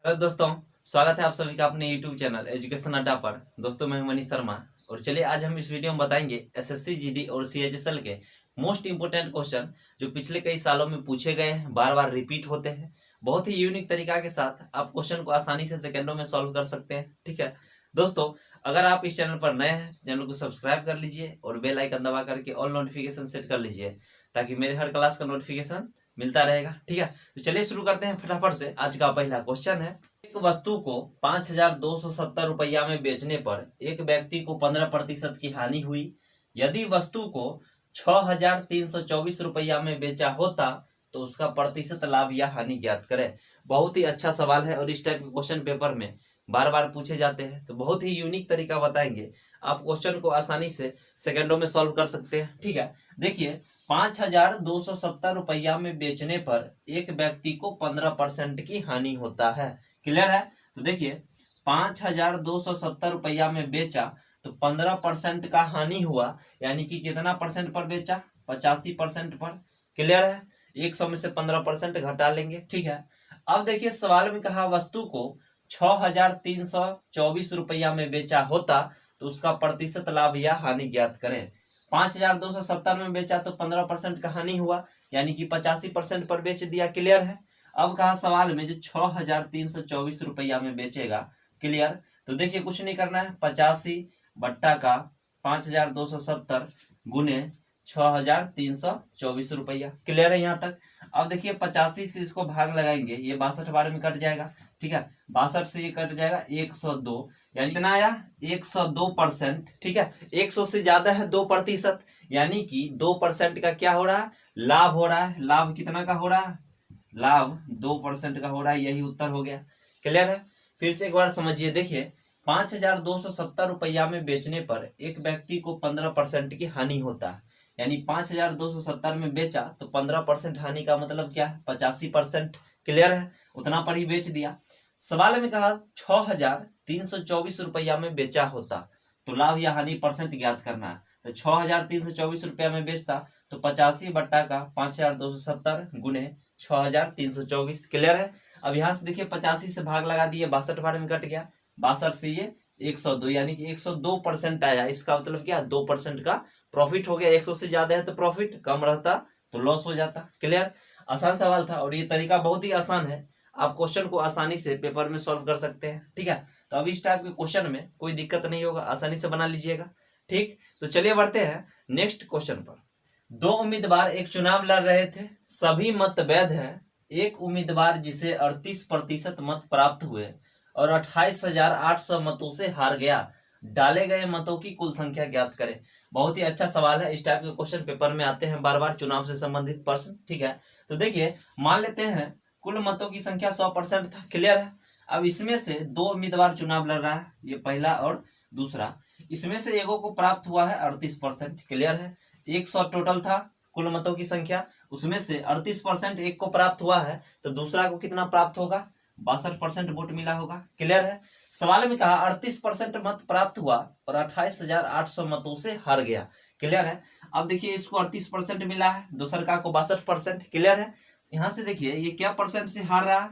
Hello दोस्तों, स्वागत है आप सभी का अपने YouTube चैनल एजुकेशन अड्डा पर। दोस्तों मैं हूं मनीष शर्मा और चलिए आज हम इस वीडियो में बताएंगे एसएससी जीडी और सीएचएसएल के मोस्ट इंपोर्टेंट क्वेश्चन जो पिछले कई सालों में पूछे गए हैं, बार बार रिपीट होते हैं। बहुत ही यूनिक तरीका के साथ आप क्वेश्चन को आसानी से सेकंडों में सॉल्व कर सकते हैं। ठीक है दोस्तों, अगर आप इस चैनल पर नए हैं तो चैनल को सब्सक्राइब कर लीजिए और बेल आइकन दबा करके ऑल नोटिफिकेशन सेट कर लीजिए ताकि मेरे हर क्लास का नोटिफिकेशन मिलता रहेगा। ठीक है, तो चलिए शुरू करते हैं फटाफट से। आज का पहला क्वेश्चन है, एक वस्तु को 5,270 रुपया में बेचने पर एक व्यक्ति को 15% की हानि हुई। यदि वस्तु को 6,324 रुपया में बेचा होता तो उसका प्रतिशत लाभ या हानि ज्ञात करें। बहुत ही अच्छा सवाल है और इस टाइप के क्वेश्चन पेपर में बार बार पूछे जाते हैं, तो बहुत ही यूनिक तरीका बताएंगे। आप क्वेश्चन को आसानी से सेकंडों में सॉल्व कर सकते हैं। ठीक है, देखिए 5,270 रुपया में बेचने पर एक व्यक्ति को 15% की हानि होता है। क्लियर है? तो देखिए 5,270 रुपया में बेचा तो 15% का हानि हुआ, यानी कि कितना परसेंट पर बेचा? 85% पर। क्लियर है? 100 में से 15% घटा लेंगे। ठीक है, अब देखिए सवाल में कहा वस्तु को 6,324 रुपया में बेचा होता तो उसका प्रतिशत लाभ या हानि ज्ञात करें। 5,270 में बेचा तो 15% का हानि हुआ, यानी कि 85% पर बेच दिया। क्लियर है? अब कहा सवाल में जो 6,324 रुपया में बेचेगा। क्लियर? तो देखिए कुछ नहीं करना है, 85 बट्टा का 5,270 गुने 6,324 रुपया। क्लियर है यहाँ तक? अब देखिए 85 से इसको भाग लगाएंगे, ये 62 बार में कट जाएगा। ठीक है, 62 से ये कट जाएगा 102, यानी कितना आया? 102%। ठीक है, 100 से ज्यादा है 2%, यानी कि 2% का क्या हो रहा है? लाभ हो रहा है। लाभ कितना का हो रहा है? लाभ 2% का हो रहा है। यही उत्तर हो गया। क्लियर है? फिर से एक बार समझिए, देखिए 5,270 रुपया में बेचने पर एक व्यक्ति को 15% की हानि होता है, यानी 5,270 में बेचा तो 15% हानि का मतलब क्या है? 85%। क्लियर है? उतना पर ही बेच दिया। सवाल में कहा 6,324 रुपया में बेचा होता तो लाभ या हानि परसेंट ज्ञात करना है। तो 6,324 रुपया में बेचता तो 85 बट्टा का 5,270 गुने 6,324। क्लियर है? अब यहाँ से देखिए 85 से भाग लगा दिए, 62 बार में कट गया। 62 से ये 102, यानी कि 102% आया। इसका मतलब क्या? 2% का प्रॉफिट हो गया। 100 से ज्यादा है तो प्रॉफिट, कम रहता तो लॉस हो जाता। क्लियर? आसान सवाल था और ये तरीका बहुत ही आसान है। आप क्वेश्चन को आसानी से पेपर में सॉल्व कर सकते हैं। ठीक है, तो अब इस टाइप के क्वेश्चन में कोई दिक्कत नहीं होगा, आसानी से बना लीजिएगा। ठीक, तो चलिए बढ़ते हैं नेक्स्ट क्वेश्चन पर। दो उम्मीदवार एक चुनाव लड़ रहे थे, सभी मत वैध है। एक उम्मीदवार जिसे 38% मत प्राप्त हुए और 28,800 मतों से हार गया। डाले गए मतों की कुल संख्या ज्ञात करें। बहुत ही अच्छा सवाल है। इस टाइप के क्वेश्चन पेपर में आते हैं बार बार, चुनाव से संबंधित प्रश्न। ठीक है, तो देखिए मान लेते हैं कुल मतों की संख्या 100% था। क्लियर है? अब इसमें से दो उम्मीदवार चुनाव लड़ रहा है, ये पहला और दूसरा। इसमें से एगो को प्राप्त हुआ है 38%। क्लियर है? 100 टोटल था कुल मतों की संख्या, उसमें से 38% एक को प्राप्त हुआ है, तो दूसरा को कितना प्राप्त होगा? 62% वोट मिला होगा। क्लियर है? सवाल में कहा 38% मत प्राप्त हुआ और 28,800 मतों से हार गया। क्लियर है? अब देखिए इसको 38% मिला है, दूसर का को 62%। क्लियर है? यहाँ से देखिए ये क्या परसेंट से हार रहा है?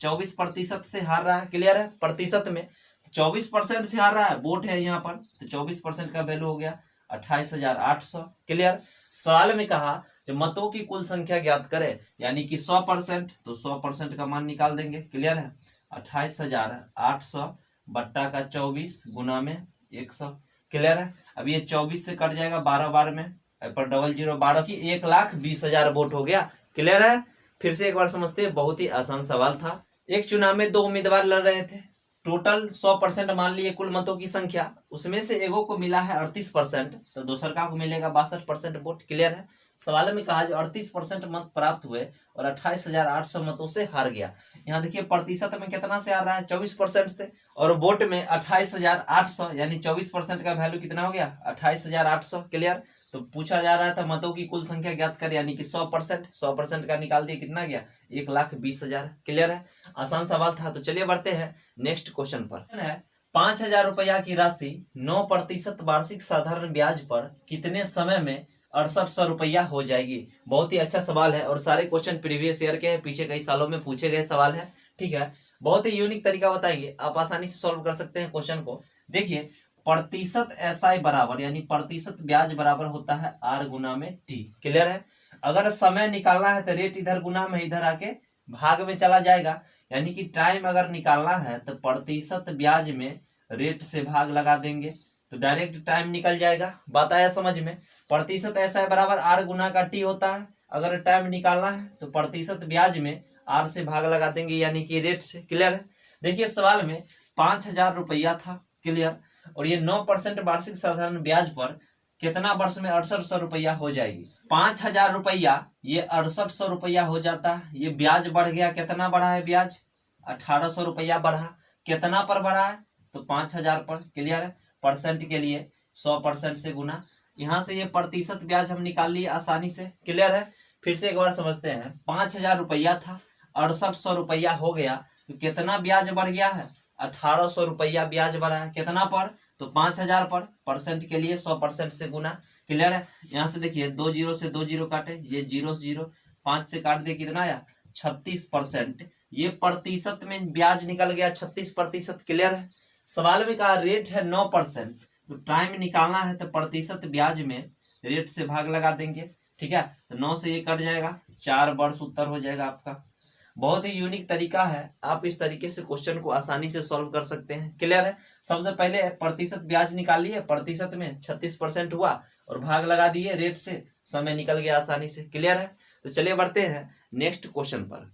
24% से हार रहा है। क्लियर है? प्रतिशत में 24% से हार रहा है, वोट है यहाँ पर, तो 24% का वैल्यू हो गया 28,800। क्लियर? सवाल में कहा जो मतों की कुल संख्या ज्ञात करें, यानी कि 100%, तो 100% का मान निकाल देंगे। क्लियर है? 28,800 बट्टा का 24 गुना में 100। क्लियर है? अब ये 24 से कट जाएगा 12 बार में, पर डबल जीरो 12 की 1,20,000 वोट हो गया। क्लियर है? फिर से एक बार समझते हैं, बहुत ही आसान सवाल था। एक चुनाव में दो उम्मीदवार लड़ रहे थे, टोटल 100% मान लिए कुल मतों की संख्या, उसमें से एगो को मिला है 38%, तो दूसर का को मिलेगा 62% वोट। क्लियर है? सवाल में कहा जो 38% मत प्राप्त हुए और 28,800 मतों से हार गया। यहाँ देखिए प्रतिशत में कितना से हार रहा है? 24% से, और वोट में 28,800, यानी 24% का वैल्यू कितना हो गया? 28,800। क्लियर? तो पूछा जा रहा था मतों की कुल संख्या ज्ञात कर, यानी कि 100%। 100% का निकाल दिए, कितना गया? 1,20,000। क्लियर है? आसान सवाल था। तो चलिए बढ़ते हैं नेक्स्ट क्वेश्चन पर। है 5,000 रुपया की राशि 9% वार्षिक साधारण ब्याज पर कितने समय में 6800 रुपया हो जाएगी? बहुत ही अच्छा सवाल है और सारे क्वेश्चन प्रीवियस ईयर के हैं, पीछे कई सालों में पूछे गए सवाल है। ठीक है, बहुत ही यूनिक तरीका बताएंगे, आप आसानी से सॉल्व कर सकते हैं क्वेश्चन को। देखिए प्रतिशत एसआई बराबर यानी प्रतिशत ब्याज बराबर होता है आर गुना में टी। क्लियर है। अगर समय निकालना है तो रेट इधर गुना में इधर आके भाग में चला जाएगा, यानी कि टाइम अगर निकालना है तो प्रतिशत ब्याज में रेट से भाग लगा देंगे तो डायरेक्ट टाइम निकल जाएगा। बात आया समझ में। प्रतिशत एसआई बराबर आर गुना का टी होता है। अगर टाइम निकालना है तो प्रतिशत ब्याज में आर से भाग लगा देंगे यानी कि रेट से। क्लियर है। देखिए सवाल में 5,000 रुपया था। क्लियर। और ये 9% वार्षिक साधारण ब्याज पर कितना वर्ष में 6800 रुपया हो जाएगी। 5,000 रुपया ये 6800 रुपया हो जाता है। ये ब्याज बढ़ गया, कितना बढ़ा है ब्याज, 1800 रुपया बढ़ा। कितना पर बढ़ा है तो 5,000 पर। क्लियर है। परसेंट के लिए 100% से गुना, यहाँ से ये प्रतिशत ब्याज हम निकाल लिए आसानी से। क्लियर है। फिर से एक बार समझते हैं। 5,000 रुपया था, 6800 रुपया हो गया तो कितना ब्याज बढ़ गया है, 1800 रुपया ब्याज बढ़ा है। कितना पर तो 5,000 पर। परसेंट के लिए 100% से गुना। क्लियर है। यहाँ से देखिए 2 जीरो से 2 जीरो काटे, ये 0 से 0, 5 से काट दे कितना आया 36%। ये प्रतिशत में ब्याज निकल गया 36%। क्लियर है। सवाल में कहा रेट है 9%, तो टाइम निकालना है तो प्रतिशत ब्याज में रेट से भाग लगा देंगे। ठीक है। तो 9 से ये कट जाएगा, 4 वर्ष उत्तर हो जाएगा आपका। बहुत ही यूनिक तरीका है, आप इस तरीके से क्वेश्चन को आसानी से सॉल्व कर सकते हैं। क्लियर है। सबसे पहले प्रतिशत ब्याज निकाल लिए, प्रतिशत में 36% हुआ और भाग लगा दिए रेट से, समय निकल गया आसानी से। क्लियर है। तो चलिए बढ़ते हैं नेक्स्ट क्वेश्चन पर।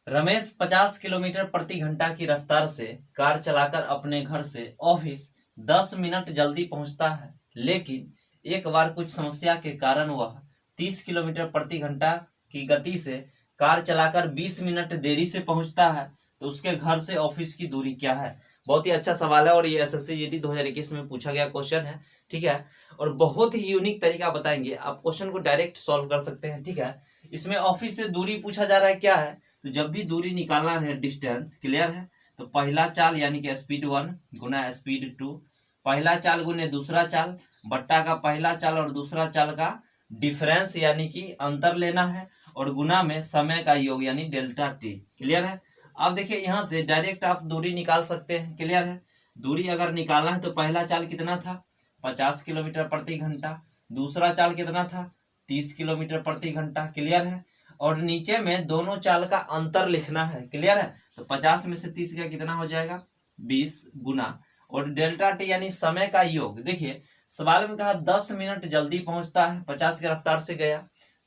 रमेश 50 किलोमीटर प्रति घंटा की रफ्तार से कार चलाकर अपने घर से ऑफिस 10 मिनट जल्दी पहुंचता है, लेकिन एक बार कुछ समस्या के कारण वह 30 किलोमीटर प्रति घंटा की गति से कार चलाकर 20 मिनट देरी से पहुंचता है, तो उसके घर से ऑफिस की दूरी क्या है। बहुत ही अच्छा सवाल है और ये एसएससी जीडी 2021 में पूछा गया क्वेश्चन है। ठीक है। और बहुत ही यूनिक तरीका बताएंगे, आप क्वेश्चन को डायरेक्ट सॉल्व कर सकते हैं। ठीक है। इसमें ऑफिस से दूरी पूछा जा रहा है, क्या है तो जब भी दूरी निकालना है डिस्टेंस। क्लियर है। तो पहला चाल यानी कि स्पीड 1 गुना स्पीड 2, पहला चाल गुने दूसरा चाल बट्टा का पहला चाल और दूसरा चाल का डिफरेंस यानी कि अंतर लेना है, और गुना में समय का योग यानी डेल्टा टी। क्लियर है। अब देखिए यहाँ से डायरेक्ट आप दूरी निकाल सकते हैं। क्लियर है। दूरी अगर निकालना है तो पहला चाल कितना था 50 किलोमीटर प्रति घंटा, दूसरा चाल कितना था 30 किलोमीटर प्रति घंटा। क्लियर है। और नीचे में दोनों चाल का अंतर लिखना है। क्लियर है। तो 50 में से 30 का कितना हो जाएगा 20 गुना, और डेल्टा टी यानी समय का योग। देखिए सवाल में कहा 10 मिनट जल्दी पहुंचता है, 50 की रफ्तार से गया,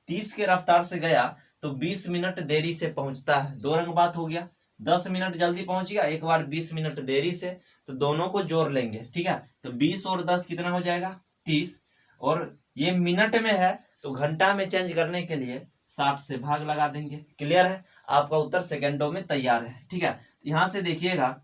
30 के रफ्तार से गया तो 20 मिनट देरी से पहुंचता है। दो रंग बात हो गया, 10 मिनट जल्दी पहुंच गया, एक बार 20 मिनट देरी से, तो दोनों को जोड़ लेंगे। ठीक है। तो 20 और 10 कितना हो जाएगा 30, और ये मिनट में है तो घंटा में चेंज करने के लिए 60 से भाग लगा देंगे। क्लियर है। आपका उत्तर सेकेंडों में तैयार है। ठीक है। यहाँ से देखिएगा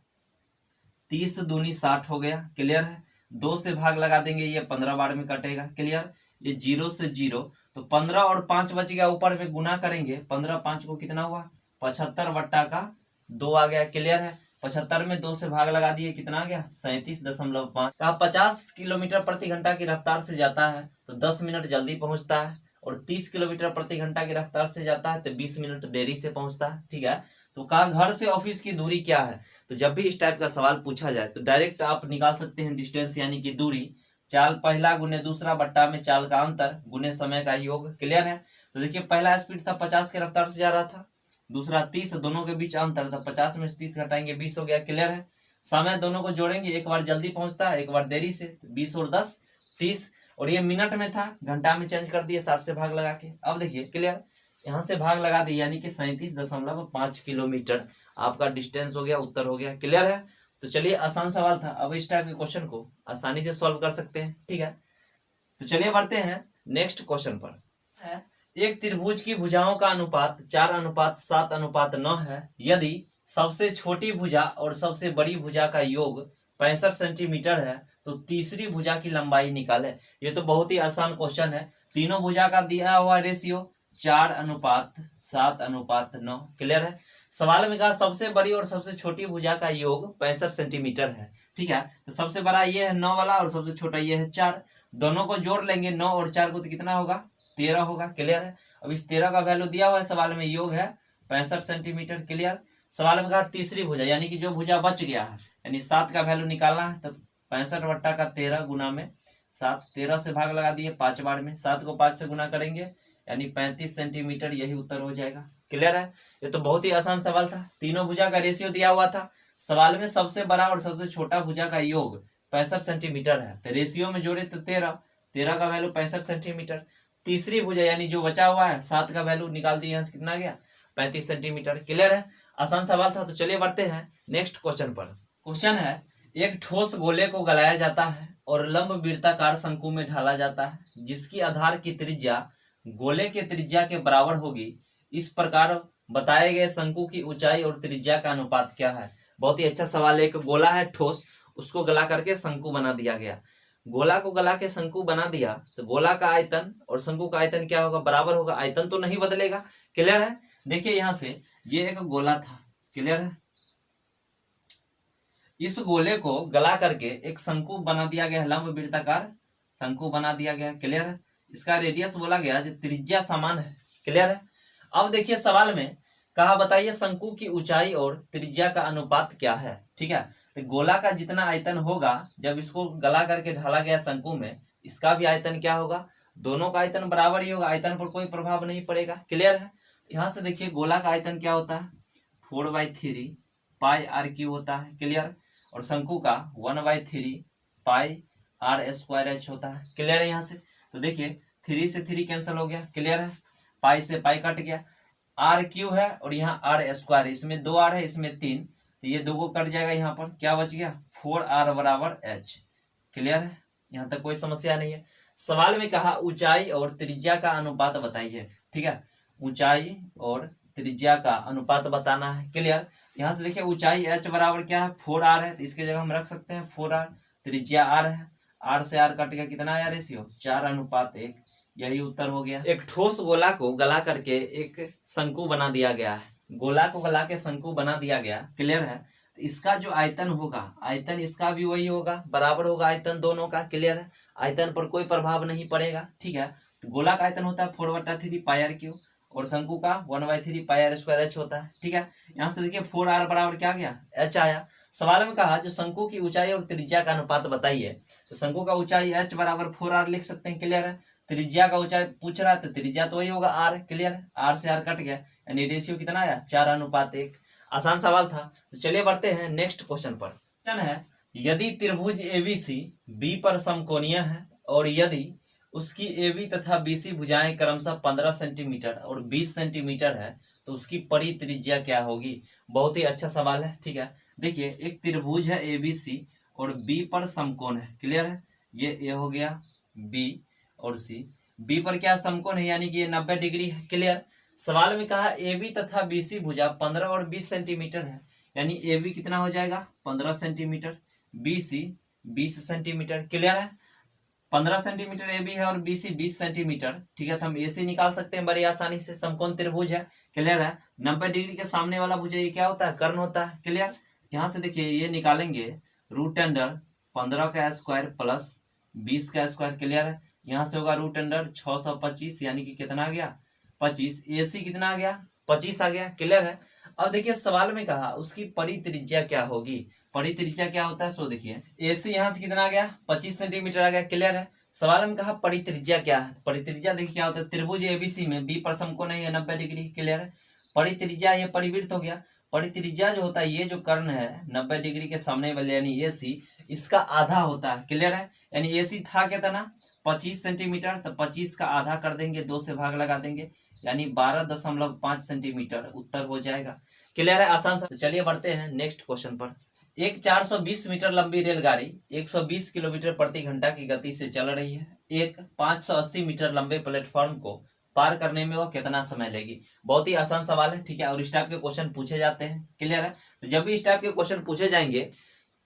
30 दूनी 60 हो गया। क्लियर है। 2 से भाग लगा देंगे, ये 15 बार में कटेगा। क्लियर। ये 0 से 0, तो 15 और 5 बच गया, ऊपर में गुना करेंगे, 15 5 को कितना हुआ 75 बट्टा का 2 आ गया। क्लियर है। 75 में 2 से भाग लगा दिए, कितना आ गया 37.5। तो 50 किलोमीटर प्रति घंटा की रफ्तार से जाता है तो 10 मिनट जल्दी पहुंचता है, और 30 किलोमीटर प्रति घंटा की रफ्तार से जाता है तो 20 मिनट देरी से पहुंचता है। ठीक है। तो कहा घर से ऑफिस की दूरी क्या है, तो जब भी इस टाइप का सवाल पूछा जाए तो डायरेक्ट आप निकाल सकते हैं डिस्टेंस यानी कि दूरी, चाल पहला गुने दूसरा बट्टा में चाल का अंतर गुने समय का योग। क्लियर है। तो देखिए पहला स्पीड था 50 के रफ्तार से जा रहा था, दूसरा 30, दोनों के बीच अंतर था, 50 में से 30 घटाएंगे 20 हो गया। क्लियर है। समय दोनों को जोड़ेंगे, एक बार जल्दी पहुंचता है एक बार देरी से, 20 और 10 30, और ये मिनट में था, घंटा में चेंज कर दिए 60 से भाग लगा के। अब देखिए क्लियर, यहाँ से भाग लगा दिए यानी कि 37.5 किलोमीटर आपका डिस्टेंस हो गया, उत्तर हो गया। क्लियर है। तो चलिए आसान सवाल था, अब इस टाइप के क्वेश्चन को आसानी से सॉल्व कर सकते हैं। ठीक है। तो चलिए बढ़ते हैं नेक्स्ट क्वेश्चन पर। एक त्रिभुज की भुजाओं का अनुपात 4:7:9 है। यदि सबसे छोटी भुजा और सबसे बड़ी भुजा का योग 65 सेंटीमीटर है तो तीसरी भुजा की लंबाई निकालें। ये तो बहुत ही आसान क्वेश्चन है। तीनों भुजा का दिया हुआ रेशियो 4:7:9। क्लियर है। सवाल में कहा सबसे बड़ी और सबसे छोटी भुजा का योग 65 सेंटीमीटर है। ठीक है। तो सबसे बड़ा ये है 9 वाला और सबसे छोटा ये है 4, दोनों को जोड़ लेंगे 9 और 4 को तो कितना होगा 13 होगा। क्लियर है। अब इस 13 का वैल्यू दिया हुआ है सवाल में, योग है 65 सेंटीमीटर। क्लियर। सवाल में कहा तीसरी भुजा यानी कि जो भुजा बच गया है, यानी 7 का वैल्यू निकालना है, तो 65/13 गुना में 7, 13 से भाग लगा दिए 5 बार में, 7 को 5 से गुना करेंगे यानी 35 सेंटीमीटर, यही उत्तर हो जाएगा। क्लियर है? ये तो बहुत ही आसान सवाल था। तीनों भुजा का रेशियो दिया हुआ था। सवाल में सबसे बड़ा और सबसे छोटा भुजा का योग 65 सेंटीमीटर है, तो रेशियो में जोड़े तो 13 का वैल्यू 65 सेंटीमीटर। तीसरी भुजा यानी जो बचा हुआ है 7 का वैल्यू निकाल दिए, यहाँ से कितना गया 35 सेंटीमीटर। क्लियर है? आसान सवाल था। तो चलिए बढ़ते हैं नेक्स्ट क्वेश्चन पर। क्वेश्चन है, एक ठोस गोले को गलाया जाता है और लंब वृत्ताकार शंकु में ढाला जाता है, जिसकी आधार की त्रिज्या गोले के त्रिज्या के बराबर होगी। इस प्रकार बताए गए शंकु की ऊंचाई और त्रिज्या का अनुपात क्या है? बहुत ही अच्छा सवाल है। एक गोला है ठोस, उसको गला करके शंकु बना दिया गया। गोला को गला के शंकु बना दिया तो गोला का आयतन और शंकु का आयतन क्या होगा? बराबर होगा। आयतन तो नहीं बदलेगा। क्लियर है? देखिए यहां से ये एक गोला था। क्लियर है? इस गोले को गला करके एक शंकु बना दिया गया, लंब वृत्ताकार शंकु बना दिया गया। क्लियर है? इसका रेडियस बोला गया जो त्रिज्या समान है। क्लियर है? अब देखिए सवाल में कहा बताइए शंकु की ऊंचाई और त्रिज्या का अनुपात क्या है। ठीक है? तो गोला का जितना आयतन होगा जब इसको गला करके ढाला गया शंकु में, इसका भी आयतन क्या होगा? दोनों का आयतन बराबर ही होगा। आयतन पर कोई प्रभाव नहीं पड़ेगा। क्लियर है? यहाँ से देखिए गोला का आयतन क्या होता है? 4/3 पाई आर क्यू होता है। क्लियर? और शंकु का 1/3 पाई आर स्क्वायर एच होता है। क्लियर है? यहाँ से तो देखिए 3 से 3 कैंसिल हो गया। क्लियर है? पाई से पाई कट गया। आर क्यू है और यहाँ आर स्क्वायर है, इसमें 2 आर है, इसमें 3, तो ये 2 को कट जाएगा। यहाँ पर क्या बच गया? 4r बराबर h। क्लियर है? यहाँ तक कोई समस्या नहीं है। सवाल में कहा ऊंचाई और त्रिज्या का अनुपात बताइए। ठीक है? ऊंचाई और त्रिज्या का अनुपात बताना है। क्लियर? यहाँ से देखिए ऊंचाई h बराबर क्या है? 4r है, तो इसके जगह हम रख सकते हैं 4r। त्रिज्या r है, r से r कट गया, कितना आया रेशियो? 4:1। यही उत्तर हो गया। एक ठोस गोला को गला करके एक शंकु बना दिया गया है। गोला को गला के शंकु बना दिया गया। क्लियर है? तो इसका जो आयतन होगा, आयतन इसका भी वही होगा, बराबर होगा आयतन दोनों का। क्लियर है? आयतन पर कोई प्रभाव नहीं पड़ेगा। ठीक है? तो गोला का आयतन होता है 4/3 पाई आर क्यू और शंकु का 1/3 पाई आर स्क्वायर एच होता है। ठीक है? यहाँ से देखिए 4r बराबर क्या गया? h आया। सवाल में कहा जो शंकु की ऊंचाई और त्रिज्या का अनुपात बताइए, तो शंकु का ऊंचाई h बराबर 4r लिख सकते हैं। क्लियर है? त्रिज्या का ऊंचाई पूछ रहा है तो त्रिज्या तो वही होगा आर। क्लियर है? आर से आर कट गया, यानी रेशियो कितना आया? 4:1। आसान सवाल था। तो चलिए बढ़ते हैं नेक्स्ट क्वेश्चन पर। क्वेश्चन है, यदि त्रिभुज एबीसी बी पर समकोणीय है और यदि उसकी एबी तथा बीसी भुजाएं क्रमशः 15 सेंटीमीटर और 20 सेंटीमीटर है तो उसकी परित्रिज्या क्या होगी? बहुत ही अच्छा सवाल है। ठीक है? देखिए एक त्रिभुज है एबीसी और बी पर समकोण है। क्लियर है? ये ए हो गया, बी और सी। बी पर क्या समकोण है, यानी कि ये 90 डिग्री है। क्लियर? सवाल में कहा ए बी तथा बी सी भुजा 15 और 20 सेंटीमीटर है, यानी ए बी कितना हो जाएगा? 15 centimetre, B C 20 centimetre. Clear है? 15 सेंटीमीटर ए बी है और बी सी 20 सेंटीमीटर। ठीक है? तो हम ए सी निकाल सकते हैं बड़ी आसानी से, समकोण त्रिभुज है। क्लियर है? 90 डिग्री के सामने वाला भुजा ये क्या होता है? कर्ण होता है। क्लियर? यहाँ से देखिए ये निकालेंगे √अंडर 15 का स्क्वायर प्लस 20 का स्क्वायर। क्लियर है? यहाँ से होगा √अंडर 625, यानी कि कितना आ गया? 25। एसी कितना आ गया? 25 आ गया। क्लियर है? अब देखिए सवाल में कहा उसकी परित्रिज्या क्या होगी। परित्रिज्या क्या होता है? सो देखिए एसी यहाँ से कितना आ गया? 25 सेंटीमीटर आ गया। क्लियर है? सवाल में कहा परित्रिज्या क्या है। परित्रिज्या देखिए क्या होता है? त्रिभुज एबीसी में बी पर समकोण है 90 डिग्री। क्लियर है? परित्रिज्या ये परिवृत्त हो गया। परित्रिज्या जो होता है, ये जो कर्ण है 90 डिग्री के सामने वाले यानी एसी, इसका आधा होता है। क्लियर है? यानी एसी था कितना? 25 सेंटीमीटर, तो 25 का आधा कर देंगे, 2 से भाग लगा देंगे, यानी 12.5 सेंटीमीटर उत्तर हो जाएगा। क्लियर है? आसान सा। चलिए बढ़ते हैं नेक्स्ट क्वेश्चन पर। एक 420 मीटर लंबी रेलगाड़ी 120 किलोमीटर प्रति घंटा की गति से चल रही है। एक 580 मीटर लंबे प्लेटफॉर्म को पार करने में वो कितना समय लेगी? बहुत ही आसान सवाल है। ठीक है? और इस टाइप के क्वेश्चन पूछे जाते हैं। क्लियर है? तो जब भी इस टाइप के क्वेश्चन पूछे जाएंगे,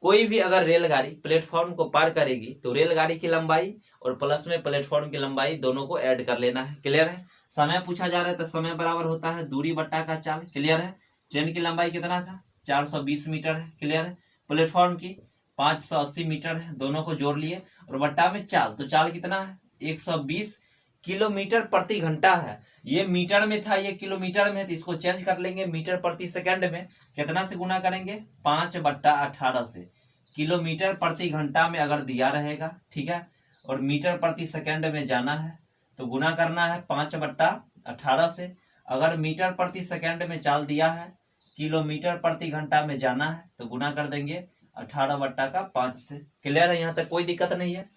कोई भी अगर रेलगाड़ी प्लेटफॉर्म को पार करेगी तो रेलगाड़ी की लंबाई और प्लस में प्लेटफॉर्म की लंबाई दोनों को ऐड कर लेना है। क्लियर है? समय पूछा जा रहा है तो समय बराबर होता है दूरी बट्टा का चाल। क्लियर है? ट्रेन की लंबाई कितना था? 420 मीटर है। क्लियर है? प्लेटफॉर्म की 580 मीटर है। दोनों को जोड़ लिए और बट्टा में चाल, तो चाल कितना है? 120 किलोमीटर प्रति घंटा है। ये मीटर में था, ये किलोमीटर में, तो इसको चेंज कर लेंगे मीटर प्रति सेकंड में। कितना से गुना करेंगे? 5/18 से। किलोमीटर प्रति घंटा में अगर दिया रहेगा, ठीक है, और मीटर प्रति सेकंड में जाना है तो गुना करना है 5/18 से। अगर मीटर प्रति सेकंड में चाल दिया है, किलोमीटर प्रति घंटा में जाना है तो गुना कर देंगे 18/5 से। क्लियर है? यहाँ तक कोई दिक्कत नहीं है।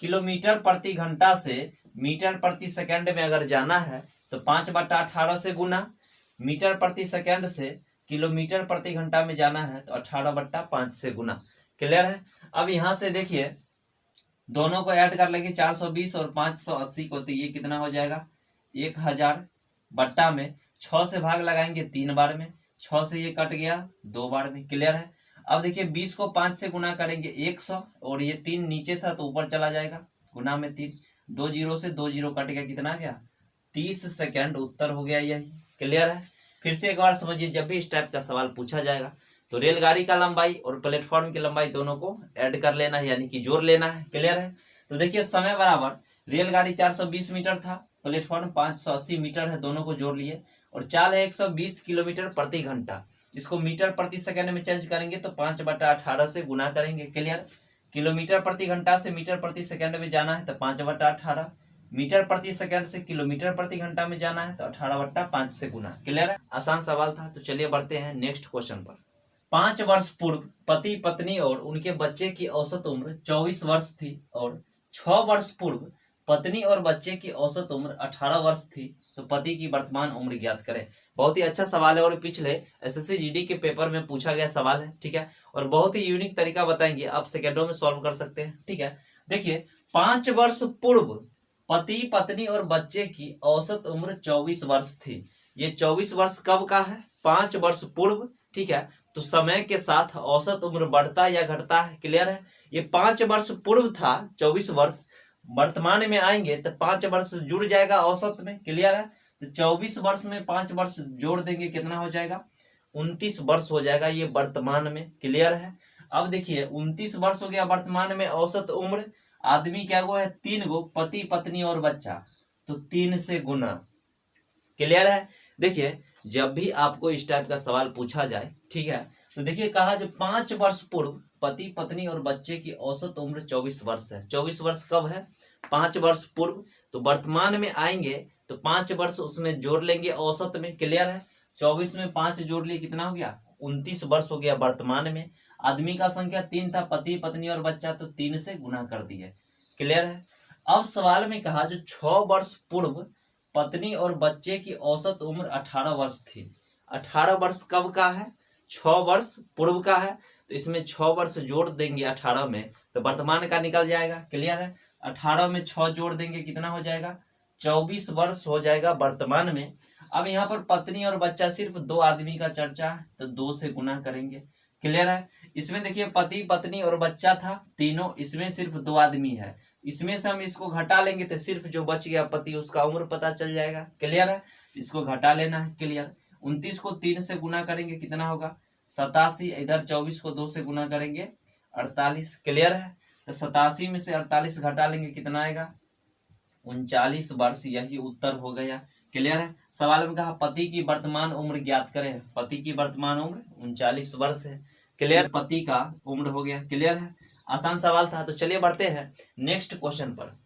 किलोमीटर प्रति घंटा से मीटर प्रति सेकंड में अगर जाना है तो 5/18 से गुना, मीटर प्रति सेकंड से किलोमीटर प्रति घंटा में जाना है तो 18/5 से गुना। क्लियर है? अब यहाँ से देखिए दोनों को ऐड कर लेंगे, 420 और 580 को, तो ये कितना हो जाएगा? 1000 बट्टा में 6 से भाग लगाएंगे 3 बार में, 6 से ये कट गया 2 बार में। क्लियर है? अब देखिए 20 को 5 से गुना करेंगे 100, और ये 3 नीचे था तो ऊपर चला जाएगा, गुना में 3, 2 जीरो से 2 जीरो कट गया, कितना गया? 30 सेकंड। उत्तर हो गया यही। क्लियर है? फिर से एक बार समझिए, जब भी इस टाइप का सवाल पूछा जाएगा तो रेलगाड़ी का लंबाई और प्लेटफॉर्म की लंबाई दोनों को ऐड कर लेना है, यानी कि जोड़ लेना है। क्लियर है? तो देखिए समय बराबर रेलगाड़ी 420 मीटर था, प्लेटफॉर्म 580 मीटर है, दोनों को जोड़ लिए, और चाल है 120 किलोमीटर प्रति घंटा। इसको मीटर प्रति सेकंड में चेंज करेंगे तो 5/18 से गुना करेंगे। क्लियर? किलोमीटर प्रति घंटा से मीटर प्रति सेकंड में जाना है तो 5/18, मीटर प्रति सेकंड से किलोमीटर प्रति घंटा में जाना है तो 18/5 से गुना। क्लियर है? आसान सवाल था। तो चलिए बढ़ते हैं नेक्स्ट क्वेश्चन पर। 5 वर्ष पूर्व पति पत्नी और उनके बच्चे की औसत उम्र 24 वर्ष थी, और 6 वर्ष पूर्व पत्नी और बच्चे की औसत उम्र 18 वर्ष थी, तो पति की वर्तमान उम्र ज्ञात करें। बहुत ही अच्छा सवाल है, और पिछले एसएससी जीडी के पेपर में पूछा गया सवाल है। ठीक है? और बहुत ही यूनिक तरीका बताएंगे, आप सेकेंडों में सॉल्व कर सकते हैं। ठीक है? देखिए 5 वर्ष पूर्व पति पत्नी और बच्चे की औसत उम्र 24 वर्ष थी। ये 24 वर्ष कब का है? 5 वर्ष पूर्व। ठीक है? तो समय के साथ औसत उम्र बढ़ता या घटता है। क्लियर है? ये 5 वर्ष पूर्व था 24 वर्ष, वर्तमान में आएंगे तो 5 वर्ष जुड़ जाएगा औसत में। क्लियर है? तो 24 वर्ष में 5 वर्ष जोड़ देंगे, कितना हो जाएगा? 29 वर्ष हो जाएगा ये वर्तमान में। क्लियर है? अब देखिए 29 वर्ष हो गया वर्तमान में औसत उम्र। आदमी क्या गो है? 3 गो, पति पत्नी और बच्चा, तो 3 से गुना। क्लियर है? देखिए जब भी आपको इस टाइप का सवाल पूछा जाए, ठीक है, तो देखिए कहा जो 5 वर्ष पूर्व पति पत्नी और बच्चे की औसत उम्र 24 वर्ष है। 24 वर्ष कब है? 5 वर्ष पूर्व। तो वर्तमान में आएंगे तो 5 वर्ष उसमें जोड़ लेंगे औसत में। क्लियर है? 24 में 5 जोड़ लिए, कितना हो गया? 29 वर्ष हो गया वर्तमान में। आदमी का संख्या 3 था, पति पत्नी और बच्चा, तो 3 से गुना कर दिए। क्लियर है? अब सवाल में कहा जो 6 वर्ष पूर्व पत्नी और बच्चे की औसत उम्र 18 वर्ष थी। 18 वर्ष कब का है? 6 वर्ष पूर्व का है, तो इसमें 6 वर्ष जोड़ देंगे 18 में तो वर्तमान का निकल जाएगा। क्लियर है? 18 में 6 जोड़ देंगे, कितना हो जाएगा? 24 वर्ष हो जाएगा वर्तमान में। अब यहाँ पर पत्नी और बच्चा सिर्फ 2 आदमी का चर्चा है, तो 2 से गुना करेंगे। क्लियर है? इसमें देखिए पति पत्नी और बच्चा था तीनों, इसमें सिर्फ 2 आदमी है, इसमें से हम इसको घटा लेंगे तो सिर्फ जो बच गया पति, उसका उम्र पता चल जाएगा। क्लियर है? इसको घटा लेना है। क्लियर? 29 को 3 से गुना करेंगे, कितना होगा? 87। इधर 24 को 2 से गुना करेंगे 48। क्लियर है? तो 87 में से 48 घटा लेंगे, कितना आएगा? 39 वर्ष। यही उत्तर हो गया। क्लियर है? सवाल में कहा पति की वर्तमान उम्र ज्ञात करें। पति की वर्तमान उम्र 39 वर्ष है। क्लियर? पति का उम्र हो गया। क्लियर है? आसान सवाल था। तो चलिए बढ़ते हैं नेक्स्ट क्वेश्चन पर।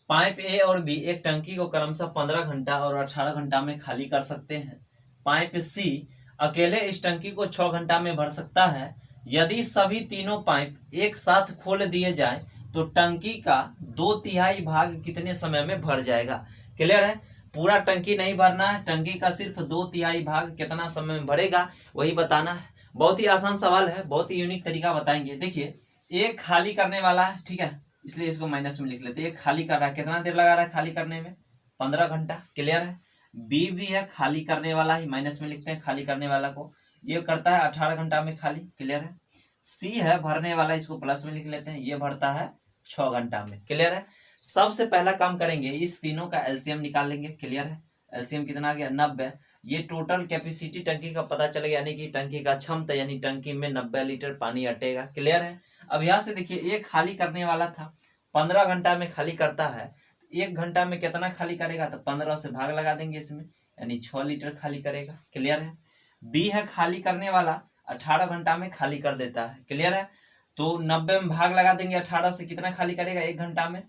पाइप ए और बी एक टंकी को क्रमशः 15 घंटा और 18 घंटा में खाली कर सकते हैं। पाइप सी अकेले इस टंकी को 6 घंटा में भर सकता है। यदि सभी तीनों पाइप एक साथ खोल दिए जाए तो टंकी का 2/3 भाग कितने समय में भर जाएगा? क्लियर है? पूरा टंकी नहीं भरना है, टंकी का सिर्फ 2/3 भाग कितना समय में भरेगा वही बताना है। बहुत ही आसान सवाल है, बहुत ही यूनिक तरीका बताएंगे। देखिए एक खाली करने वाला है, ठीक है, इसलिए इसको माइनस में लिख लेते हैं। एक खाली कर रहा है, कितना देर लगा रहा है खाली करने में? 15 घंटा। क्लियर है? बी भी है खाली करने वाला ही, माइनस में लिखते हैं खाली करने वाला को, ये करता है 18 घंटा में खाली। क्लियर है? सी है भरने वाला, इसको प्लस में लिख लेते हैं, ये भरता है 6 घंटा में। क्लियर है? सबसे पहला काम करेंगे, इस तीनों का एलसीएम निकाल लेंगे। क्लियर है? एलसीएम कितना आ गया? 90। ये टोटल कैपेसिटी टंकी का पता चलेगा, यानी कि टंकी का क्षमता, यानी टंकी में 90 लीटर पानी अटेगा। क्लियर है? अब यहाँ से देखिए एक खाली करने वाला था, 15 घंटा में खाली करता है, 1 घंटा में कितना खाली करेगा, तो 15 से भाग लगा देंगे इसमें, यानी 6 लीटर खाली करेगा। क्लियर है। बी है खाली करने वाला 18 घंटा में खाली कर देता है। क्लियर है। तो 90 में भाग लगा देंगे 18 से, कितना खाली करेगा 1 घंटा में,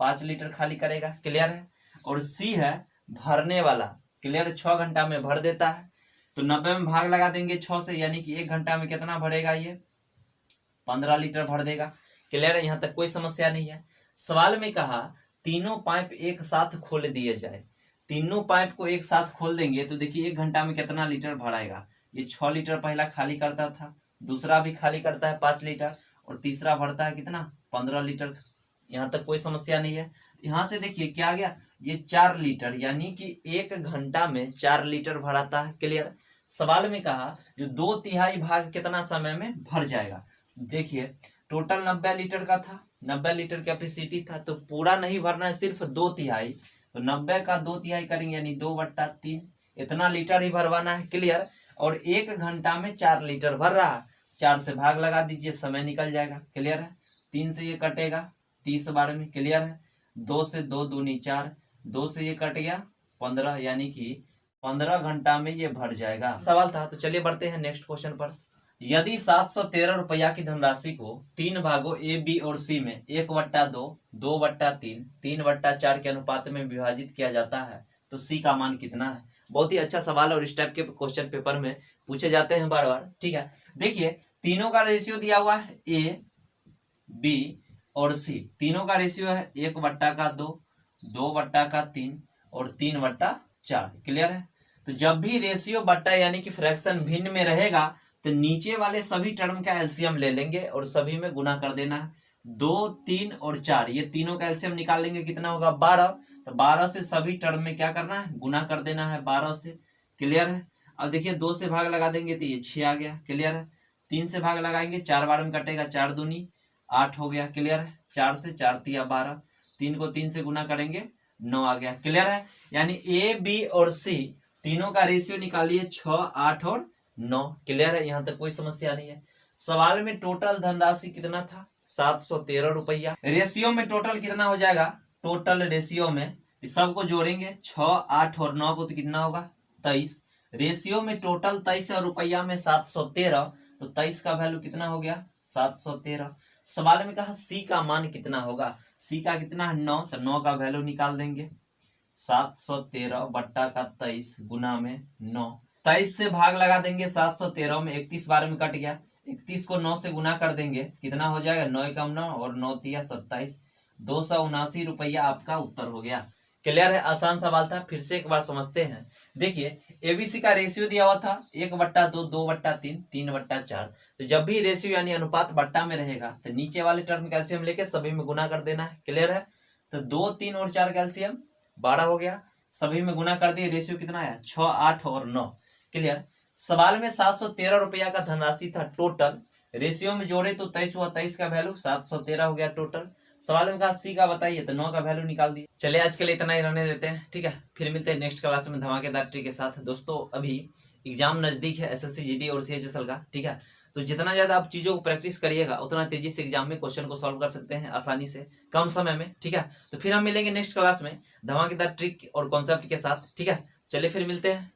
5 लीटर खाली करेगा। क्लियर है। और सी है भरने वाला। क्लियर है। 6 घंटा में भर देता है, तो 90 में भाग लगा देंगे 6 से, यानी कि 1 घंटा में कितना भरेगा, ये 15 लीटर भर देगा। क्लियर है। यहाँ तक कोई समस्या नहीं है। सवाल में कहा तीनों पाइप एक साथ खोल दिए जाए, तीनों पाइप को एक साथ खोल देंगे तो देखिए 1 घंटा में कितना लीटर भराएगा। ये 6 लीटर पहला खाली करता था, दूसरा भी खाली करता है 5 लीटर, और तीसरा भरता है कितना, 15 लीटर। यहाँ तक कोई समस्या नहीं है। यहाँ से देखिए क्या आ गया, ये 4 लीटर, यानी कि 1 घंटा में 4 लीटर भराता है। क्लियर। सवाल में कहा जो 2/3 भाग कितना समय में भर जाएगा। देखिए टोटल 90 लीटर का था, 90 लीटर कैपेसिटी था, तो पूरा नहीं भरना है, सिर्फ 2/3, तो 90 का 2/3 करेंगे, यानी 2/3, इतना लीटर ही भरवाना है। क्लियर। और 1 घंटा में 4 लीटर भर रहा है, 4 से भाग लगा दीजिए, समय निकल जाएगा। क्लियर है। 3 से ये कटेगा 30 बार में। क्लियर है। 2 से 2 दूनी 4, 2 से ये कट गया 15, यानी कि 15 घंटा में ये भर जाएगा। सवाल था, तो चलिए बढ़ते हैं नेक्स्ट क्वेश्चन पर। यदि 713 रुपया की धनराशि को 3 भागों ए, बी और सी में 1/2, 2/3, 3/4 के अनुपात में विभाजित किया जाता है, तो सी का मान कितना है। बहुत ही अच्छा सवाल, और इस टाइप के क्वेश्चन पेपर में पूछे जाते हैं बार बार। ठीक है। देखिए तीनों का रेशियो दिया हुआ है, ए, बी और सी, तीनों का रेशियो है 1/2, 2/3 और 3/4। क्लियर है। तो जब भी रेशियो बट्टा यानी कि फ्रैक्शन भिन्न में रहेगा, तो नीचे वाले सभी टर्म का एलसीएम ले लेंगे और सभी में गुना कर देना है। 2, 3 और 4, ये तीनों का एलसीएम निकाल लेंगे, कितना होगा 12, तो 12 से सभी टर्म में क्या करना है, गुना कर देना है 12 से। क्लियर है। अब देखिए 2 से भाग लगा देंगे तो ये 6 आ गया। क्लियर है। 3 से भाग लगाएंगे, 4 बार में कटेगा, 4 दूनी 8 हो गया। क्लियर है। 4 से 4 तिया 12, 3 को 3 से गुना करेंगे 9 आ गया। क्लियर है। यानी ए, बी और सी तीनों का रेशियो निकालिए 6, 8 और 9। क्लियर है। यहाँ तक कोई समस्या नहीं है। सवाल में टोटल धनराशि कितना था, 713 रुपया। रेशियो में टोटल कितना हो जाएगा, टोटल रेशियो में सबको जोड़ेंगे 6, 8 और 9 को, तो कितना होगा 23। रेशियो में टोटल 23 और रुपया में 713, तो 23 का वैल्यू कितना हो गया 713। सवाल में कहा सी का मान कितना होगा, सी का कितना है 9, तो 9 का वैल्यू निकाल देंगे, 713/23 गुना में 9। 23 से भाग लगा देंगे 713 में, 31 बार में कट गया, 31 को 9 से गुना कर देंगे, कितना हो जाएगा 9 कम 9 और 9 तिया 27, 279 रुपया आपका उत्तर हो गया। क्लियर है। आसान सवाल था, फिर से एक बार समझते हैं। देखिए एबीसी का रेशियो दिया हुआ था 1/2, 2/3, 3/4, तो जब भी रेशियो यानी अनुपात बट्टा में रहेगा, तो नीचे वाले टर्म कैल्सियम लेके सभी में गुना कर देना है। क्लियर है। तो 2, 3 और 4 कैल्सियम 12 हो गया, सभी में गुना कर दिए, रेशियो कितना आया 6, 8 और 9। क्लियर। सवाल में 713 रुपया का धनराशि था टोटल, रेशियो में जोड़े तो 23 हुआ, 23 का वैल्यू 713 हो गया टोटल। सवाल में कहा सी का बताइए, तो 9 का वैल्यू निकाल दिए। चलिए आज के लिए इतना ही रहने देते हैं। ठीक है, फिर मिलते हैं नेक्स्ट क्लास में धमाकेदार ट्रिक के साथ। दोस्तों अभी एग्जाम नजदीक है एसएससी जीडी और सीएचएसएल का। ठीक है, तो जितना ज्यादा आप चीजों को प्रैक्टिस करिएगा, उतना तेजी से एग्जाम में क्वेश्चन को सॉल्व कर सकते हैं आसानी से, कम समय में। ठीक है, तो फिर हम मिलेंगे नेक्स्ट क्लास में धमाकेदार ट्रिक और कॉन्सेप्ट के साथ। ठीक है, चलिए फिर मिलते हैं।